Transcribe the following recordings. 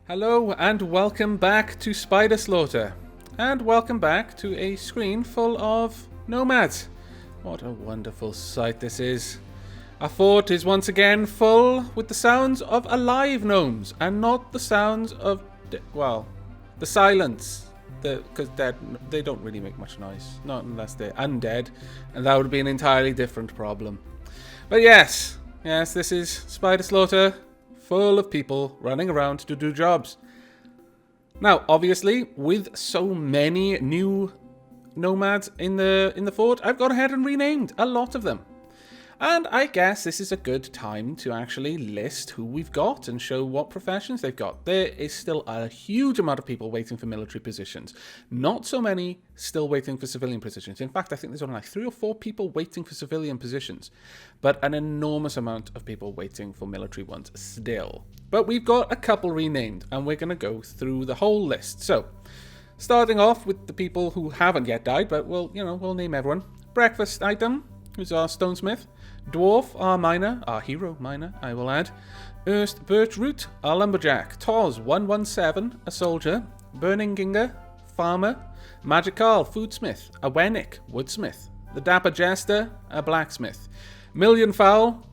Hello and welcome back to Spiderslaughter, and welcome back to a screen full of nomads. What a wonderful sight this is. Our fort is once again full with the sounds of alive gnomes and not the sounds of, the silence. Because they don't really make much noise, not unless they're undead, and that would be an entirely different problem. But yes, this is Spiderslaughter, full of people running around to do jobs. Now, obviously, with so many new nomads in the fort, I've gone ahead and renamed a lot of them. And I guess this is a good time to actually list who we've got and show what professions they've got. There is still a huge amount of people waiting for military positions. Not so many still waiting for civilian positions. In fact, I think there's only like 3 or 4 people waiting for civilian positions. But an enormous amount of people waiting for military ones still. But we've got a couple renamed, and we're going to go through the whole list. So, starting off with the people who haven't yet died, but we'll name everyone. Breakfast item, who's our stonesmith. Dwarf, our miner, our hero miner, I will add. Erst Birchroot, our lumberjack. Toz, 117, a soldier. Burning Ginger, farmer. Magikarl, foodsmith. A Wennick, woodsmith. The Dapper Jester, a blacksmith. Millionfowl,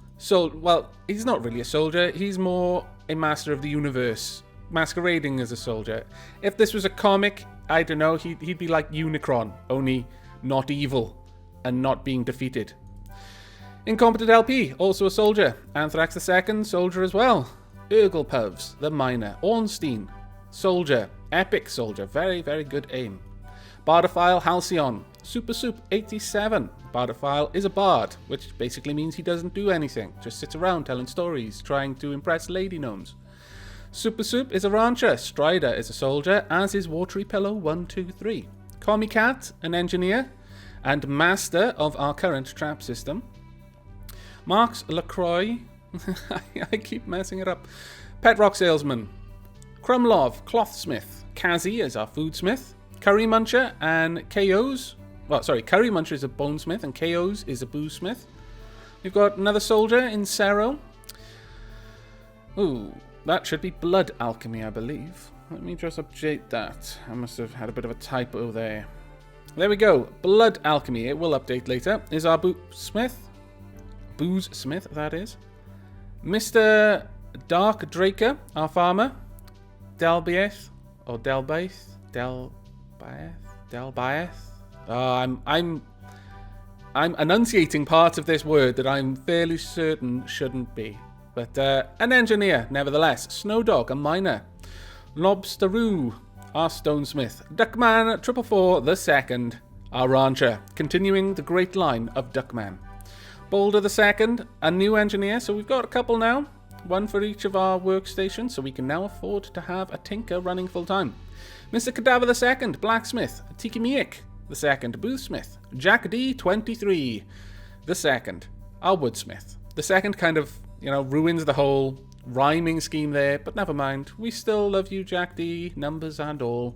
he's not really a soldier, he's more a master of the universe, masquerading as a soldier. If this was a comic, I don't know, he'd be like Unicron, only not evil and not being defeated. Incompetent LP, also a soldier. Anthrax II, soldier as well. Urglepuvs, the miner. Ornstein, soldier. Epic soldier, very, very good aim. Bardophile Halcyon, Super Soup 87. Bardophile is a bard, which basically means he doesn't do anything, just sits around telling stories, trying to impress lady gnomes. Super Soup is a rancher. Strider is a soldier, as is Watery Pillow 123. Commie Cat, an engineer, and master of our current trap system. Marx Lacroix, I keep messing it up. Pet Rock Salesman. Krumlov, Clothsmith. Kazi is our foodsmith. Curry Muncher and KOs. Curry Muncher is a bonesmith and KOs is a boozesmith. We've got another soldier in Sero. Ooh, that should be blood alchemy, I believe. Let me just update that. I must have had a bit of a typo there. There we go. Blood alchemy, it will update later. Is our boozesmith. Boozesmith, that is. Mr. Dark Draker, our farmer. Delbaeth, or Delbaeth, Delbaeth. I'm enunciating parts of this word that I'm fairly certain shouldn't be. But an engineer, nevertheless. Snowdog, a miner. Lobsteroo, our stonesmith. Duckman 444 the second, our rancher. Continuing the great line of Duckman. Boulder II, a new engineer, so we've got a couple now. One for each of our workstations, so we can now afford to have a tinker running full-time. Mr. Cadaver II, blacksmith. Tiki Miik II, boothsmith. Jack D 23 the second, our woodsmith. The second kind of, ruins the whole rhyming scheme there, but never mind. We still love you, Jack D, numbers and all.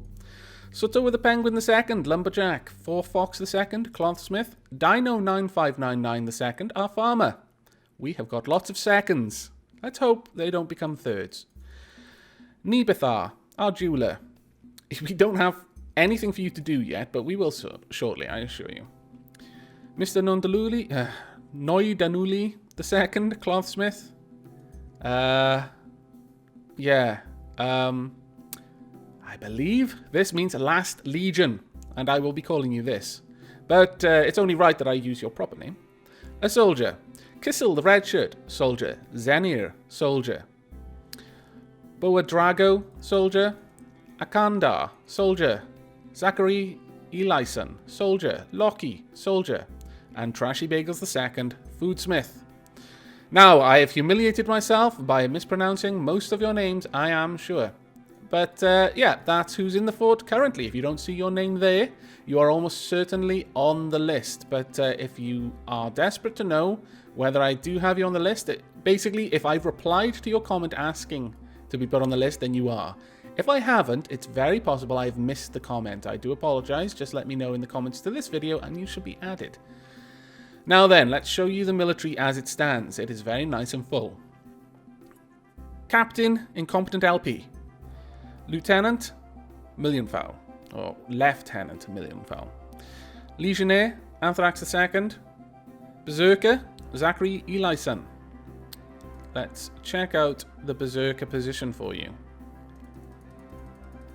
Sutto with the Penguin II, lumberjack. 4 Fox II, clothsmith. Dino 9599 II, our farmer. We have got lots of seconds. Let's hope they don't become thirds. Nebithar, our jeweler. We don't have anything for you to do yet, but we will shortly, I assure you. Mr. Noidanuli II, clothsmith. I believe this means Last Legion, and I will be calling you this. But it's only right that I use your proper name. A soldier. Kissel the Red Shirt, soldier. Zenir, soldier. Boa Drago, soldier. Akandar, soldier. Zachary Elison, soldier. Loki, soldier. And Trashy Bagels II, foodsmith. Now, I have humiliated myself by mispronouncing most of your names, I am sure. But that's who's in the fort currently. If you don't see your name there, you are almost certainly on the list. But if you are desperate to know whether I do have you on the list, basically, if I've replied to your comment asking to be put on the list, then you are. If I haven't, it's very possible I've missed the comment. I do apologize. Just let me know in the comments to this video and you should be added. Now then, let's show you the military as it stands. It is very nice and full. Captain, Incompetent LP. Lieutenant, Millionfowl. Or Lieutenant Millionfowl. Legionnaire, Anthrax II. Berserker, Zachary Elison. Let's check out the Berserker position for you.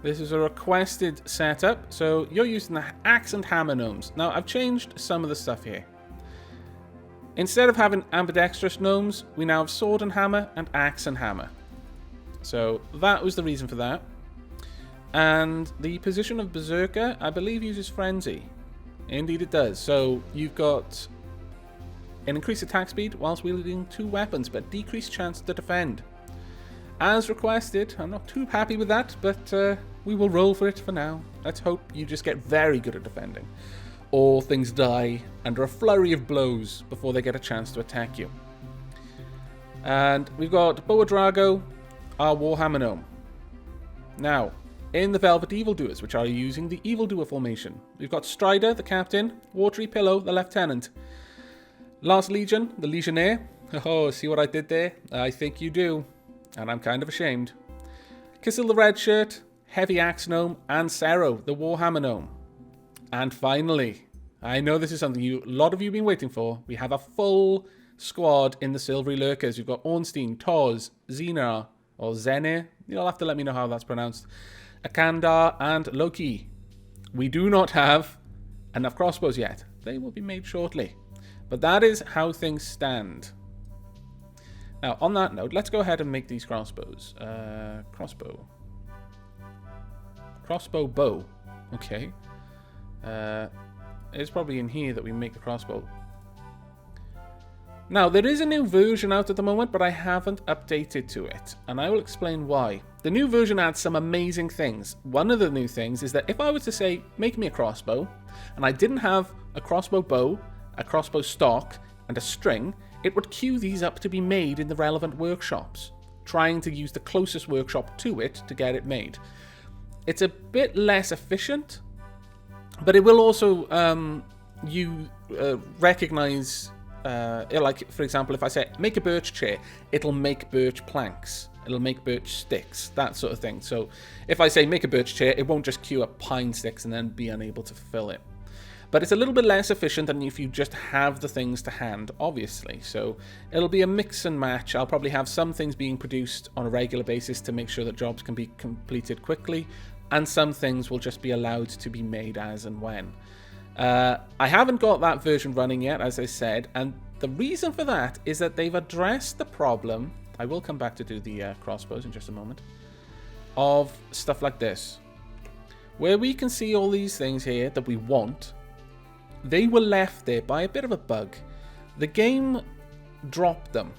This is a requested setup, so you're using the Axe and Hammer Gnomes. Now, I've changed some of the stuff here. Instead of having ambidextrous gnomes, we now have Sword and Hammer and Axe and Hammer. So that was the reason for that. And the position of Berserker, I believe, uses Frenzy. Indeed it does. So you've got an increased attack speed whilst wielding 2 weapons, but decreased chance to defend. As requested. I'm not too happy with that, but we will roll for it for now. Let's hope you just get very good at defending. Or things die under a flurry of blows before they get a chance to attack you. And we've got Boa Drago, our Warhammer Gnome. Now, in the Velvet Evildoers, which are using the Evildoer formation, we've got Strider, the Captain, Watery Pillow, the Lieutenant. Last Legion, the Legionnaire. Oh, see what I did there? I think you do. And I'm kind of ashamed. Kissel, the Red Shirt, Heavy Axe Gnome, and Sero, the Warhammer Gnome. And finally, I know this is something a lot of you have been waiting for. We have a full squad in the Silvery Lurkers. You've got Ornstein, Toz, Xenar, or Zenir. You'll have to let me know how that's pronounced. Akandar, and Loki. We do not have enough crossbows yet. They will be made shortly. But that is how things stand. Now, on that note, let's go ahead and make these crossbows. Crossbow bow. Okay. It's probably in here that we make the crossbow. Now, there is a new version out at the moment, but I haven't updated to it, and I will explain why. The new version adds some amazing things. One of the new things is that if I was to say, make me a crossbow, and I didn't have a crossbow bow, a crossbow stock, and a string, it would queue these up to be made in the relevant workshops, trying to use the closest workshop to it to get it made. It's a bit less efficient, but it will also recognize, like, for example, if I say, make a birch chair, it'll make birch planks. It'll make birch sticks, that sort of thing. So if I say, make a birch chair, it won't just queue up pine sticks and then be unable to fulfill it. But it's a little bit less efficient than if you just have the things to hand, obviously. So it'll be a mix and match. I'll probably have some things being produced on a regular basis to make sure that jobs can be completed quickly, and some things will just be allowed to be made as and when. I haven't got that version running yet, as I said, and the reason for that is that they've addressed the problem, I will come back to do the crossbows in just a moment, of stuff like this. Where we can see all these things here that we want, they were left there by a bit of a bug. The game dropped them.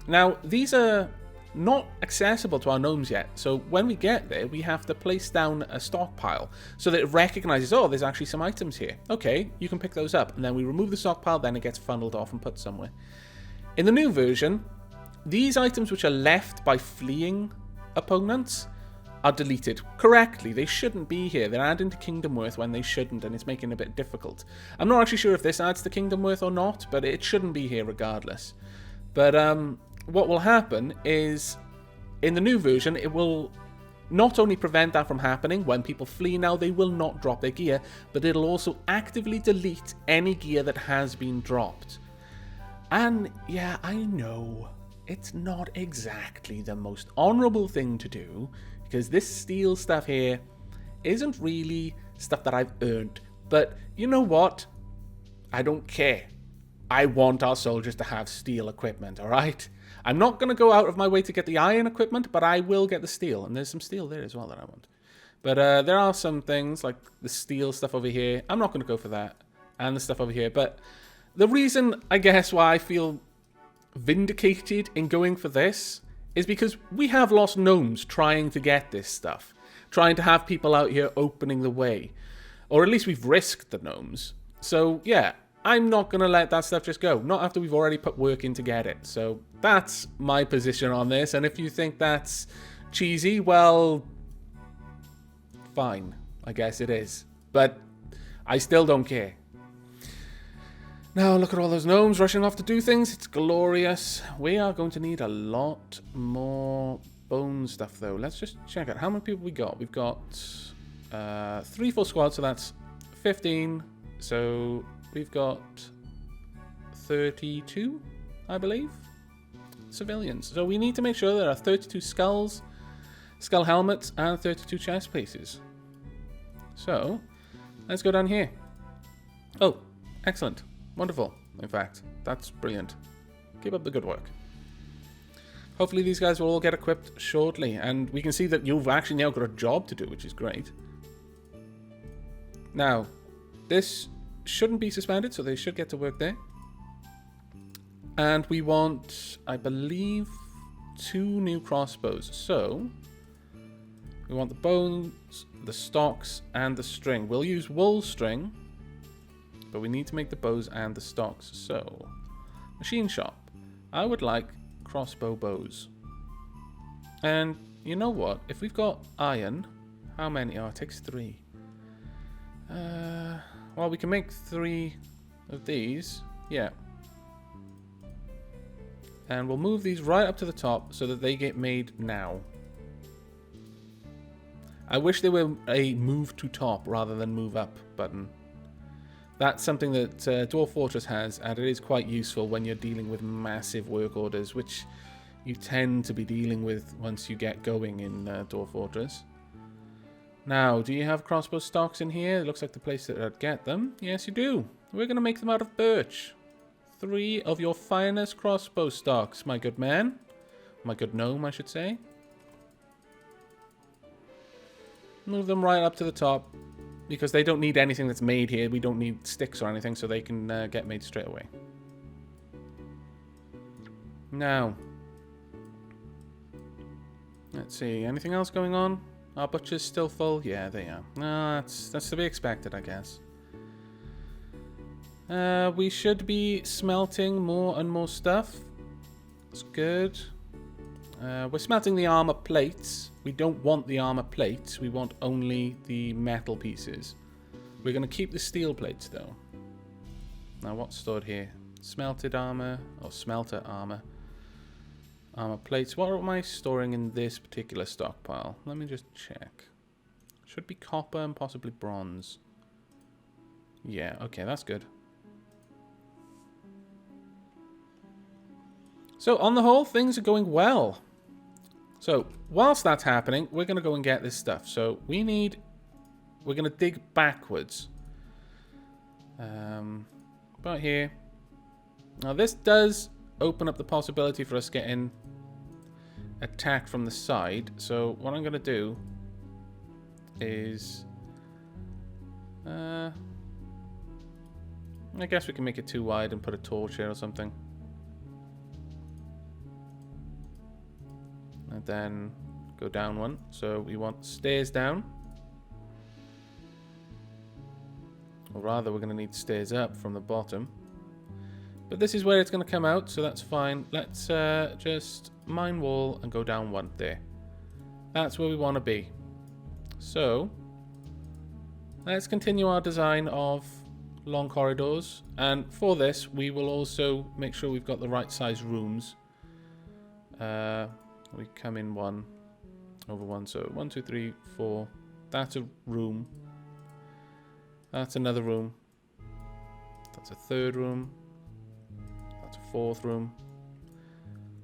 Now, these are not accessible to our gnomes yet, so when we get there, we have to place down a stockpile so that it recognizes, oh, there's actually some items here. Okay, you can pick those up, and then we remove the stockpile, then it gets funneled off and put somewhere. In the new version, these items which are left by fleeing opponents are deleted correctly. They shouldn't be here. They're adding to Kingdom Worth when they shouldn't, and it's making it a bit difficult. I'm not actually sure if this adds to Kingdom Worth or not, but it shouldn't be here regardless. But what will happen is, in the new version, it will not only prevent that from happening. When people flee now, they will not drop their gear, but it'll also actively delete any gear that has been dropped. And yeah, I know, it's not exactly the most honourable thing to do, because this steel stuff here isn't really stuff that I've earned. But you know what? I don't care. I want our soldiers to have steel equipment, alright? I'm not going to go out of my way to get the iron equipment, but I will get the steel. And there's some steel there as well that I want. But there are some things, like the steel stuff over here. I'm not going to go for that. And the stuff over here. But the reason, I guess, why I feel vindicated in going for this is because we have lost gnomes trying to get this stuff. Trying to have people out here opening the way. Or at least we've risked the gnomes. So, yeah, I'm not going to let that stuff just go. Not after we've already put work in to get it. So that's my position on this. And if you think that's cheesy, well, fine. I guess it is. But I still don't care. Now look at all those gnomes rushing off to do things. It's glorious. We are going to need a lot more bone stuff, though. Let's just check out how many people we got. We've got 3 full squads, so that's 15. So we've got 32, I believe, civilians. So we need to make sure there are 32 skulls, skull helmets, and 32 chest pieces. So let's go down here. Oh, excellent. Wonderful. In fact, that's brilliant. Keep up the good work. Hopefully these guys will all get equipped shortly, and we can see that you've actually now got a job to do, which is great. Now, this shouldn't be suspended, so they should get to work there. And we want, I believe, 2 new crossbows. So we want the bones, the stocks, and the string. We'll use wool string, but we need to make the bows and the stocks. So, machine shop. I would like crossbow bows. And you know what? If we've got iron, how many? Oh, it takes 3. Well, we can make 3 of these. Yeah. And we'll move these right up to the top so that they get made now. I wish they were a move to top rather than move up button. That's something that Dwarf Fortress has, and it is quite useful when you're dealing with massive work orders, which you tend to be dealing with once you get going in Dwarf Fortress. Now, do you have crossbow stocks in here? It looks like the place that I'd get them. Yes, you do. We're going to make them out of birch. 3 of your finest crossbow stocks, my good man. My good gnome, I should say. Move them right up to the top, because they don't need anything that's made here. We don't need sticks or anything, so they can get made straight away. Now, let's see. Anything else going on? Our butcher's still full? Yeah, they are. No, that's to be expected, I guess. We should be smelting more and more stuff. That's good. We're smelting the armor plates. We don't want the armor plates. We want only the metal pieces. We're going to keep the steel plates, though. Now, what's stored here? Smelted armor, or smelter armor. Armor plates. What am I storing in this particular stockpile? Let me just check. Should be copper and possibly bronze. Yeah, okay, that's good. So, on the whole, things are going well. So, whilst that's happening, we're going to go and get this stuff. So, we're going to dig backwards. About here. Now, this does open up the possibility for us getting attacked from the side. So, what I'm going to do is... I guess we can make it too wide and put a torch here or something. And then go down one. So we want stairs down. Or rather, we're going to need stairs up from the bottom. But this is where it's going to come out, so that's fine. Let's just mine wall and go down one there. That's where we want to be. So, let's continue our design of long corridors. And for this, we will also make sure we've got the right size rooms. We come in 1 over 1, so 1, 2, 3, 4. That's a room. That's another room. That's a 3rd room. That's a 4th room.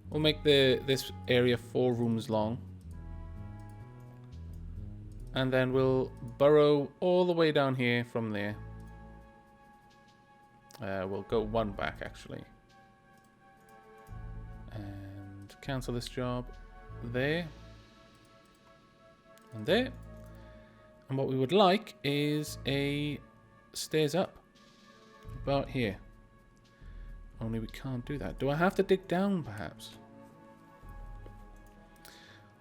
We'll make this area 4 rooms long. And then we'll burrow all the way down here from there. We'll go 1 back, actually. And cancel this job. There. And there. And what we would like is a stairs up. About here. Only we can't do that. Do I have to dig down, perhaps?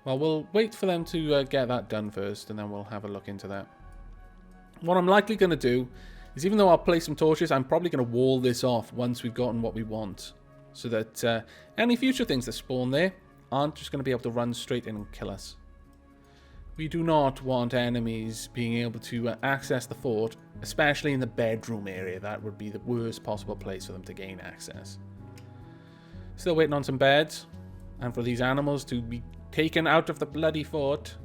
Well, we'll wait for them to get that done first, and then we'll have a look into that. What I'm likely going to do is, even though I'll place some torches, I'm probably going to wall this off once we've gotten what we want. So that any future things that spawn there aren't just going to be able to run straight in and kill us. We do not want enemies being able to access the fort, especially in the bedroom area. That would be the worst possible place for them to gain access. Still waiting on some beds, and for these animals to be taken out of the bloody fort.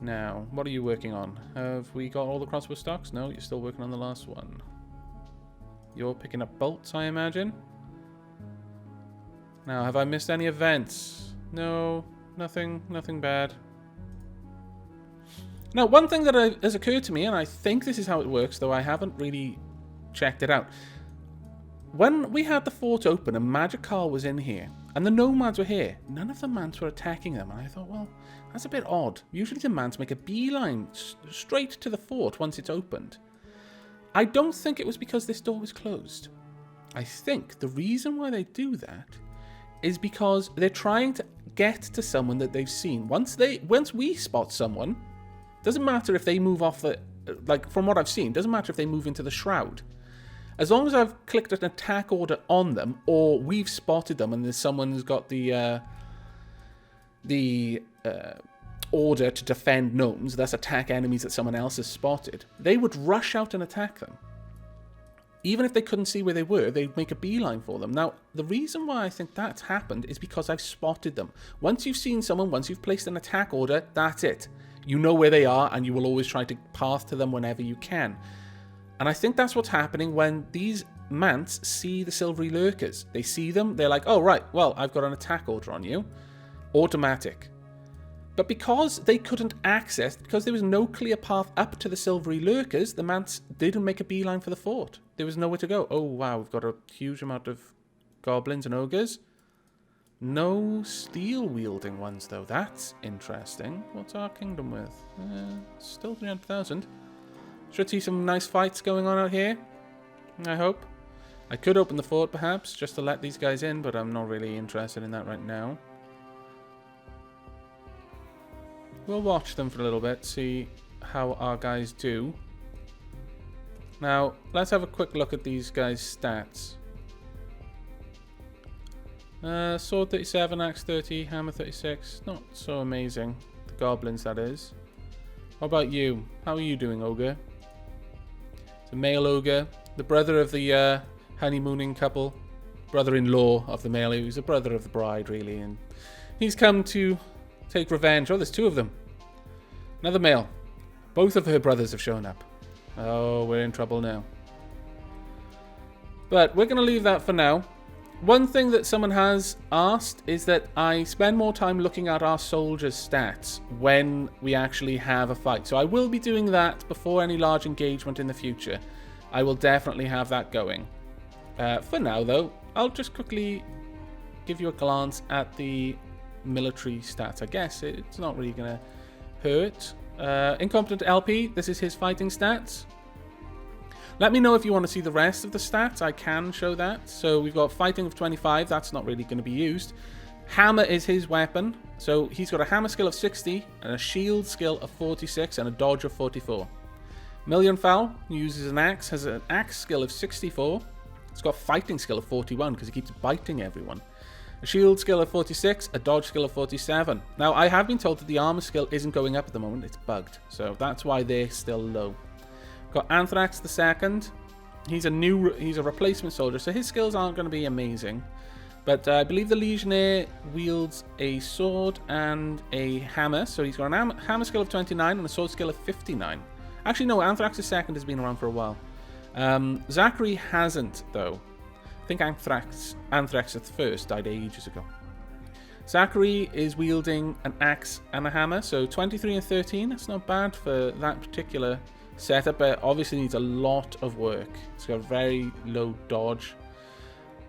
Now, what are you working on? Have we got all the crossbow stocks? No, you're still working on the last one. You're picking up bolts, I imagine. Now, have I missed any events? No, nothing bad. Now, one thing that has occurred to me, and I think this is how it works, though I haven't really checked it out. When we had the fort open and Magikarl was in here, and the nomads were here, none of the mants were attacking them. And I thought, well, that's a bit odd. Usually the mants make a beeline straight to the fort once it's opened. I don't think it was because this door was closed. I think the reason why they do that is because they're trying to get to someone that they've seen. Once we spot someone, doesn't matter if they move off the, like from what I've seen, doesn't matter if they move into the shroud. As long as I've clicked an attack order on them, or we've spotted them and there's someone who's got the order to defend gnomes, thus attack enemies that someone else has spotted, they would rush out and attack them. Even if they couldn't see where they were, they'd make a beeline for them. Now, the reason why I think that's happened is because I've spotted them. Once you've seen someone, once you've placed an attack order, that's it. You know where they are, and you will always try to path to them whenever you can. And I think that's what's happening when these mants see the silvery lurkers. They see them, they're like, oh, right, well, I've got an attack order on you. Automatic. But because they couldn't access, because there was no clear path up to the silvery lurkers, the mants didn't make a beeline for the fort. There was nowhere to go. Oh, wow, we've got a huge amount of goblins and ogres. No steel-wielding ones, though. That's interesting. What's our kingdom worth? Still 300,000. Should see some nice fights going on out here, I hope. I could open the fort, perhaps, just to let these guys in, but I'm not really interested in that right now. We'll watch them for a little bit, see how our guys do. Now, let's have a quick look at these guys' stats. Sword 37, axe 30, hammer 36. Not so amazing. The goblins, that is. What about you? How are you doing, ogre? It's a male ogre. The brother of the honeymooning couple. Brother-in-law of the male. He's a brother of the bride, really. And he's come to take revenge. Oh, there's two of them. Another male. Both of her brothers have shown up. Oh, we're in trouble now. But we're going to leave that for now. One thing that someone has asked is that I spend more time looking at our soldiers' stats when we actually have a fight. So I will be doing that before any large engagement in the future. I will definitely have that going. For now, though, I'll just quickly give you a glance at the military stats. I guess it's not really going to hurt. Incompetent LP, this is his fighting stats. Let me know if you want to see the rest of the stats. I can show that. So we've got fighting of 25. That's not really going to be used. Hammer is his weapon. So he's got a hammer skill of 60 and a shield skill of 46 and a dodge of 44. Millionfowl uses an axe, has an axe skill of 64. It's got fighting skill of 41 because he keeps biting everyone. A shield skill of 46, a dodge skill of 47. Now, I have been told that the armor skill isn't going up at the moment. It's bugged. So that's why they're still low. Got Anthrax the second. He's a replacement soldier, so his skills aren't going to be amazing. But I believe the Legionnaire wields a sword and a hammer. So he's got a hammer skill of 29 and a sword skill of 59. Actually, no, Anthrax the second has been around for a while. Zachary hasn't, though. I think Anthrax the first died ages ago. Zachary is wielding an axe and a hammer, so 23 and 13. That's not bad for that particular setup, but obviously needs a lot of work. It's got a very low dodge.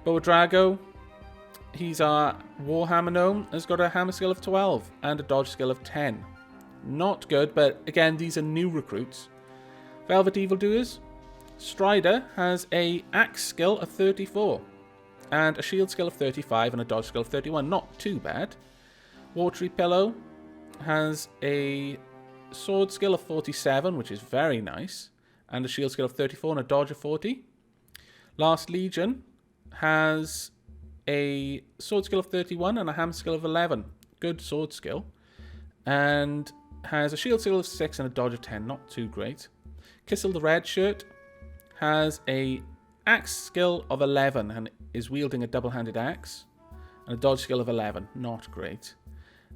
Boadrago, he's our Warhammer gnome, has got a hammer skill of 12 and a dodge skill of 10. Not good, but again, these are new recruits. Velvet Evildoers, Strider has a axe skill of 34 and a shield skill of 35 and a dodge skill of 31. Not too bad. Watery Pillow has a sword skill of 47, which is very nice, and a shield skill of 34 and a dodge of 40. Last Legion has a sword skill of 31 and a hammer skill of 11. Good sword skill. And has a shield skill of 6 and a dodge of 10. Not too great. Kissel the Red Shirt has a axe skill of 11 and is wielding a double-handed axe. and a dodge skill of 11. Not great.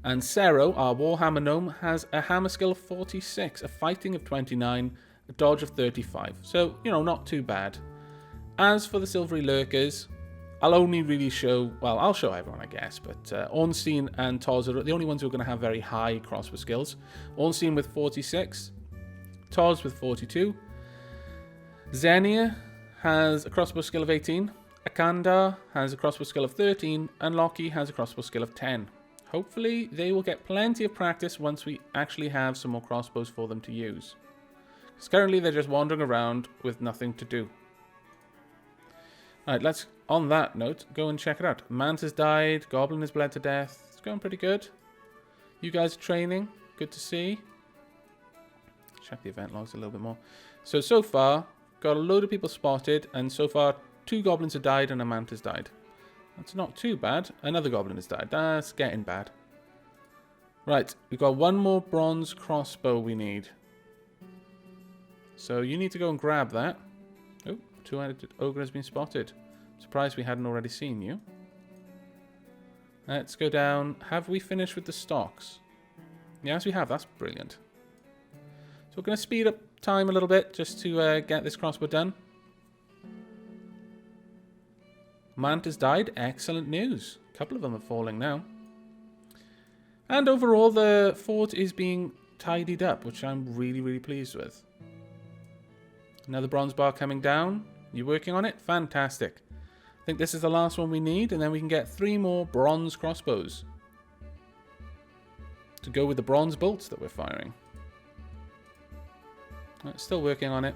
And Sero, our Warhammer gnome, has a hammer skill of 46, a fighting of 29, a dodge of 35. So, you know, not too bad. As for the Silvery Lurkers, I'll only really show, well, I'll show everyone, I guess, but Ornstein and Toz are the only ones who are going to have very high crossbow skills. Ornstein with 46, Toz with 42. Xenia has a crossbow skill of 18, Akandar has a crossbow skill of 13, and Loki has a crossbow skill of 10. Hopefully, they will get plenty of practice once we actually have some more crossbows for them to use. Because currently, they're just wandering around with nothing to do. Alright, let's, on that note, go and check it out. Mantis died, Goblin has bled to death. It's going pretty good. You guys are training. Good to see. Check the event logs a little bit more. So far, got a load of people spotted, and so far, 2 goblins have died and a mantis died. That's not too bad. Another goblin has died. That's getting bad. Right, we've got one more bronze crossbow we need. So you need to go and grab that. Oh, 2-headed ogre has been spotted. Surprised we hadn't already seen you. Let's go down. Have we finished with the stocks? Yes, we have. That's brilliant. So we're going to speed up time a little bit just to get this crossbow done. Mantis died. Excellent news. A couple of them are falling now. And overall, the fort is being tidied up, which I'm really, really pleased with. Another bronze bar coming down. You working on it? Fantastic. I think this is the last one we need, and then we can get 3 more bronze crossbows to go with the bronze bolts that we're firing. Still working on it.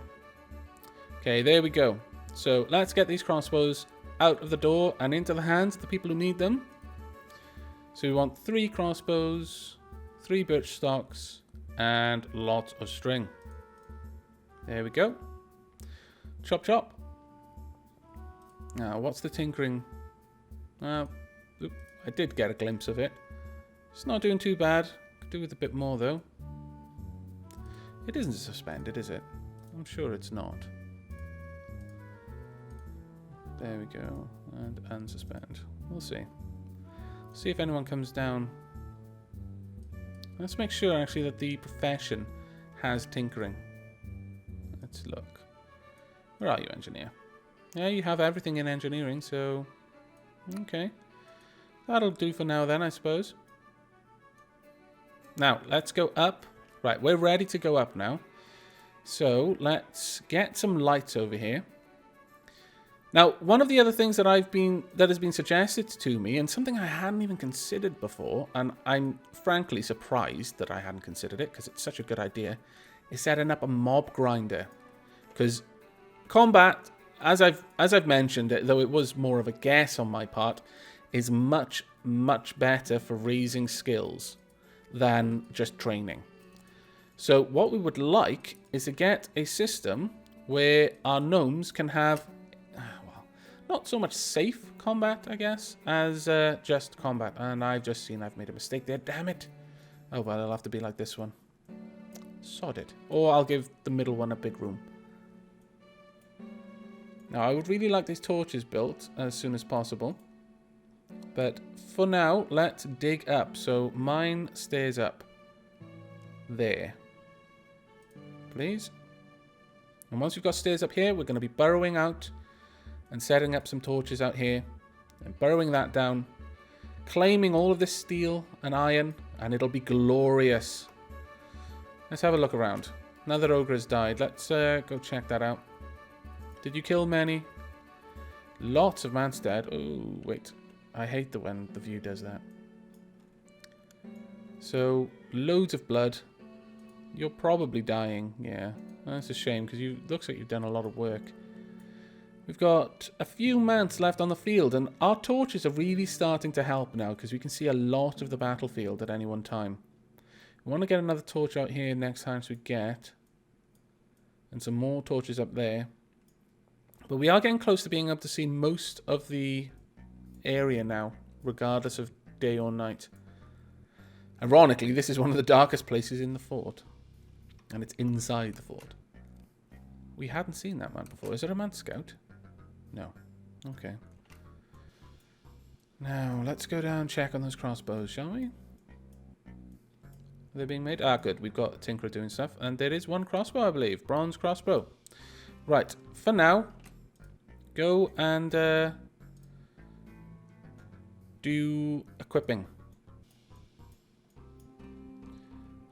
Okay, there we go. So let's get these crossbows out of the door and into the hands of the people who need them. So we want 3 crossbows, 3 birch stocks, and lots of string. There we go. Chop chop. Now, what's the tinkering? I did get a glimpse of it. It's not doing too bad. Could do with a bit more though. It isn't suspended, is it? I'm sure it's not. There we go. And unsuspend. We'll see. See if anyone comes down. Let's make sure actually that the profession has tinkering. Let's look. Where are you, engineer? Yeah, you have everything in engineering, so... Okay. That'll do for now then, I suppose. Now, let's go up. Right, we're ready to go up now. So, let's get some lights over here. Now, one of the other things that has been suggested to me, and something I hadn't even considered before, and I'm frankly surprised that I hadn't considered it because it's such a good idea, is setting up a mob grinder. Because combat, as I've mentioned, though it was more of a guess on my part, is much, much better for raising skills than just training. So what we would like is to get a system where our gnomes can have not so much safe combat, I guess, as just combat. And I've just seen I've made a mistake there. Damn it. Oh, well, it'll have to be like this one. Sod it. Or I'll give the middle one a big room. Now, I would really like these torches built as soon as possible. But for now, let's dig up. So mine stays up. There. Please. And once we've got stairs up here, we're going to be burrowing out and setting up some torches out here, and burrowing that down, claiming all of this steel and iron, and it'll be glorious. Let's have a look around. Another ogre has died. Let's go check that out. Did you kill many? Lots of mans dead. Oh, wait. I hate when the view does that. So, loads of blood. You're probably dying, yeah. That's a shame, because looks like you've done a lot of work. We've got a few mants left on the field, and our torches are really starting to help now, because we can see a lot of the battlefield at any one time. We want to get another torch out here next time we get. And some more torches up there. But we are getting close to being able to see most of the area now, regardless of day or night. Ironically, this is one of the darkest places in the fort. And it's inside the fort. We hadn't seen that man before. Is there a man scout? No. Okay. Now, let's go down and check on those crossbows, shall we? Are they being made? Ah, good. We've got Tinkerer doing stuff. And there is one crossbow, I believe. Bronze crossbow. Right. For now, go and do equipping.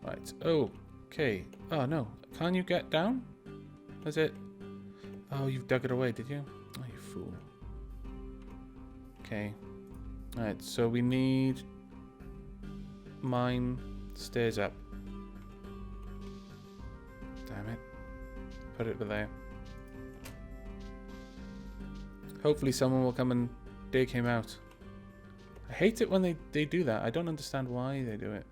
Right. Oh, okay. Oh, no. Can you get down? Is it? Oh, you've dug it away, did you? Oh, you fool. Okay. Alright, so we need mine stairs up. Damn it. Put it there. Hopefully someone will come and dig him out. I hate it when they do that. I don't understand why they do it.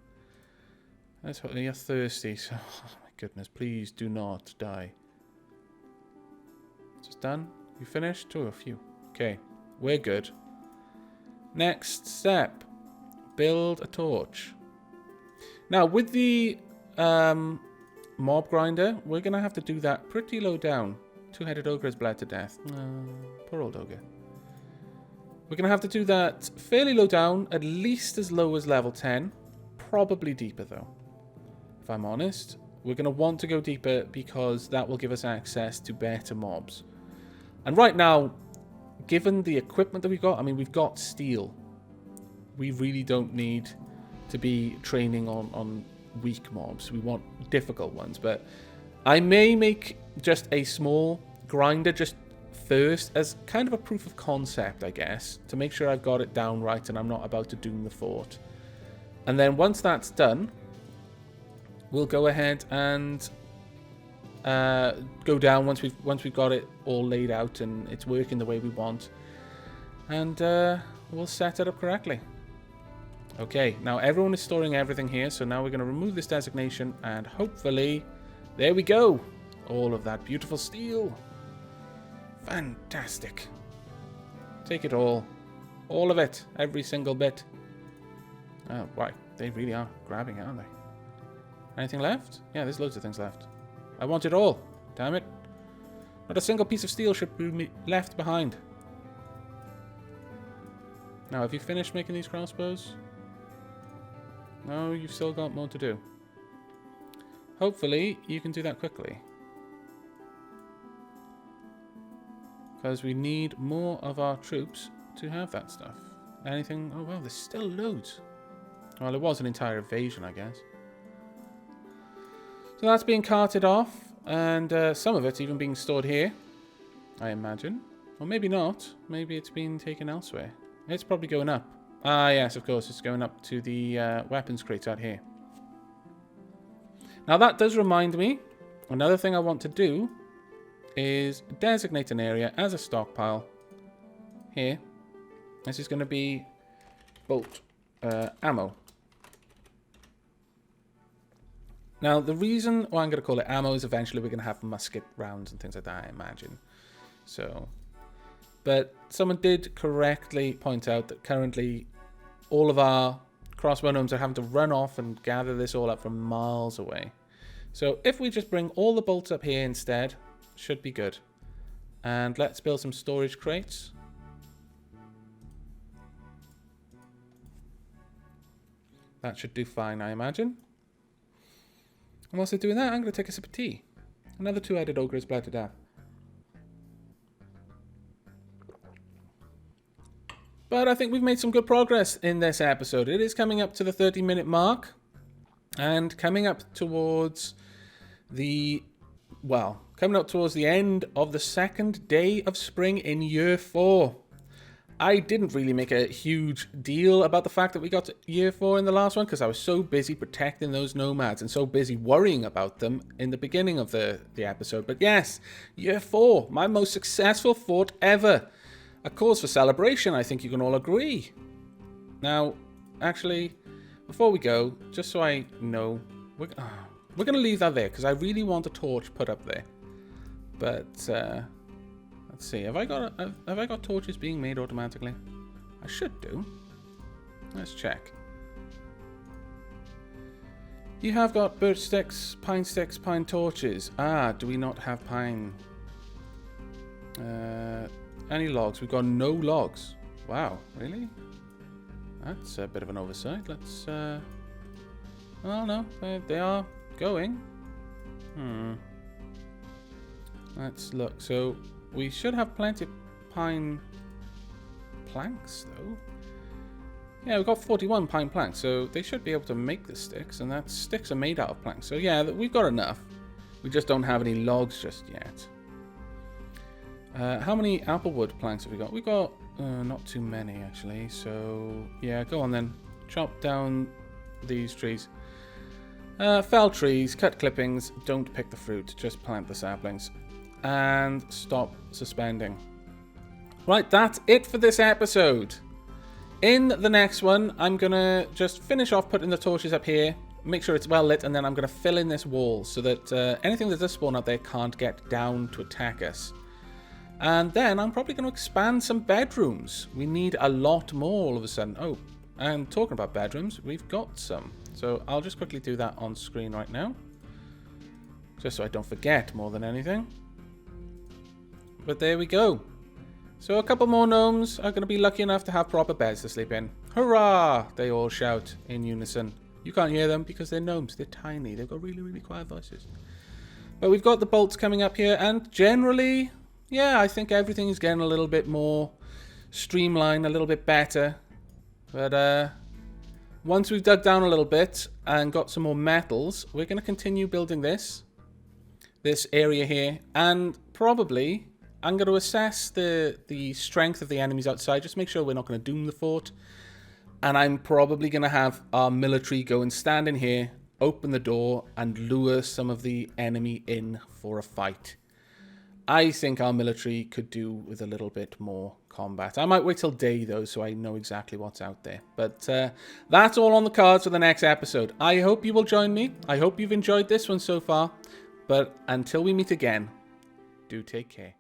That's what, you're thirsty, so oh my goodness, please do not die. Just done? You finished? Oh, a few. Okay, we're good. Next step. Build a torch. Now, with the mob grinder, we're going to have to do that pretty low down. Two-headed ogre has bled to death. Poor old ogre. We're going to have to do that fairly low down, at least as low as level 10. Probably deeper, though. If I'm honest. We're going to want to go deeper because that will give us access to better mobs. And right now, given the equipment that we've got, I mean, we've got steel. We really don't need to be training on weak mobs. We want difficult ones. But I may make just a small grinder just first as kind of a proof of concept, I guess, to make sure I've got it down right and I'm not about to doom the fort. And then once that's done, we'll go ahead and go down once we've got it all laid out and it's working the way we want, and we'll set it up correctly. Okay, now everyone is storing everything here, so now we're going to remove this designation and hopefully, there we go, all of that beautiful steel. Fantastic. Take it all of it, every single bit. Oh, right, they really are grabbing, aren't they? Anything left? Yeah, there's loads of things left. I want it all. Damn it. Not a single piece of steel should be left behind. Now, have you finished making these crossbows? No, you've still got more to do. Hopefully, you can do that quickly. Because we need more of our troops to have that stuff. Anything? Oh, well, there's still loads. Well, it was an entire invasion, I guess. So that's being carted off, and some of it's even being stored here, I imagine. Or maybe not. Maybe it's been taken elsewhere. It's probably going up. Ah, yes, of course, it's going up to the weapons crates out here. Now that does remind me, another thing I want to do is designate an area as a stockpile here. This is going to be bolt ammo. Now, the reason why I'm going to call it ammo is eventually we're going to have musket rounds and things like that, I imagine. So, but someone did correctly point out that currently all of our crossbow gnomes are having to run off and gather this all up from miles away. So if we just bring all the bolts up here instead, should be good. And let's build some storage crates. That should do fine, I imagine. And whilst they're doing that, I'm going to take a sip of tea. Another two-headed ogre is bled to death. But I think we've made some good progress in this episode. It is coming up to the 30-minute mark. And coming up towards the... well, coming up towards the end of the second day of spring in year 4. I didn't really make a huge deal about the fact that we got to year 4 in the last one because I was so busy protecting those nomads and so busy worrying about them in the beginning of the episode. But yes, year 4, my most successful fort ever. A cause for celebration, I think you can all agree. Now, actually, before we go, just so I know, we're going to leave that there because I really want a torch put up there. But... let's see, have I got torches being made automatically? I should do. Let's check. You have got birch sticks, pine torches. Ah, do we not have pine? Any logs? We've got no logs. Wow, really? That's a bit of an oversight. Let's, oh no, they are going. Let's look. So, we should have plenty of pine planks, though. Yeah, we've got 41 pine planks, so they should be able to make the sticks, and that sticks are made out of planks. So yeah, we've got enough. We just don't have any logs just yet. How many applewood planks have we got? We've got not too many, actually. So yeah, go on then. Chop down these trees. Fell trees, cut clippings, don't pick the fruit, just plant the saplings. And stop suspending. Right, that's it for this episode. In the next one, I'm going to just finish off putting the torches up here, make sure it's well lit, and then I'm going to fill in this wall so that anything that does spawn out there can't get down to attack us. And then I'm probably going to expand some bedrooms. We need a lot more all of a sudden. Oh, and talking about bedrooms, we've got some. So I'll just quickly do that on screen right now. Just so I don't forget more than anything. But there we go. So a couple more gnomes are going to be lucky enough to have proper beds to sleep in. Hurrah! They all shout in unison. You can't hear them because they're gnomes. They're tiny. They've got really, really quiet voices. But we've got the bolts coming up here. And generally, yeah, I think everything is getting a little bit more streamlined, a little bit better. But once we've dug down a little bit and got some more metals, we're going to continue building this area here. And probably I'm going to assess the strength of the enemies outside. Just make sure we're not going to doom the fort. And I'm probably going to have our military go and stand in here, open the door, and lure some of the enemy in for a fight. I think our military could do with a little bit more combat. I might wait till day, though, so I know exactly what's out there. But that's all on the cards for the next episode. I hope you will join me. I hope you've enjoyed this one so far. But until we meet again, do take care.